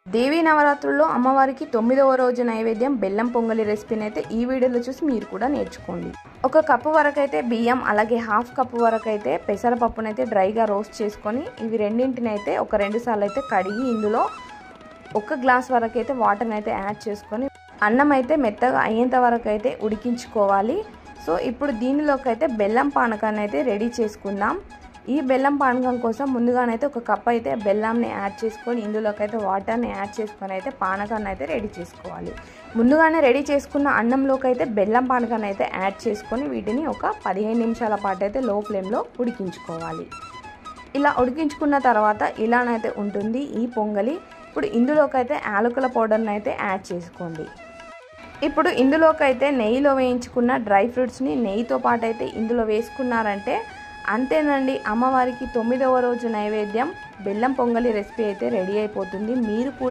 దేవీ నవరాత్రుల్లో అమ్మవారికి 9వ రోజు నైవేద్యం బెల్లం పొంగలి రెసిపీని అయితే ఈ వీడియోలో చూసి మీరు కూడా నేర్చుకోండి. 1 కప్పు వరకు అయితే బియ్యం, అలాగే హాఫ్ కప్పు వరకు అయితే పెసరపప్పునైతే డ్రైగా రోస్ట్ చేసుకొని ఇవి రెండింటిని అయితే ఒక 2 సార్లు అయితే కడిగి ఇందులో 1 గ్లాస్ వరకు అయితే వాటర్ని అయితే యాడ్ చేసుకొని అన్నం అయితే మెత్తగా అయ్యేంత వరకు అయితే ఉడికించుకోవాలి. సో ఇప్పుడు దీనిలోకి అయితే బెల్లం పానకాన్ని అయితే రెడీ చేసుకుందాం. ఈ బెల్లం పానకం కోసం ముందుగానైతే 1 కప్ అయితే బెల్లంని యాడ్ చేసుకొని ఇందులోకి అయితే వాటర్ని యాడ్ చేసుకొని అయితే పానకాన్ని అయితే రెడీ చేసుకోవాలి. ముందుగానే రెడీ చేసుకున్న అన్నంలోకి అయితే బెల్లం పానకాన్ని అయితే యాడ్ చేసుకొని వీటిని ఒక 15 నిమిషాల పాటు అయితే లో ఫ్లేమ్లో ఉడికించుకోవాలి. ఇలా ఉడికించుకున్న తర్వాత ఇలానైతే ఉంటుంది ఈ పొంగలి. ఇప్పుడు ఇందులోకి అయితే యాలకుల పౌడర్ని అయితే యాడ్ చేసుకోండి. ఇప్పుడు ఇందులోకి అయితే నెయ్యిలో వేయించుకున్న డ్రై ఫ్రూట్స్ని నెయ్యితో పాటు అయితే ఇందులో వేసుకున్నారంటే అంతేనండి, అమ్మవారికి 9వ రోజు నైవేద్యం బెల్లం పొంగలి రెసిపీ అయితే రెడీ అయిపోతుంది. మీరు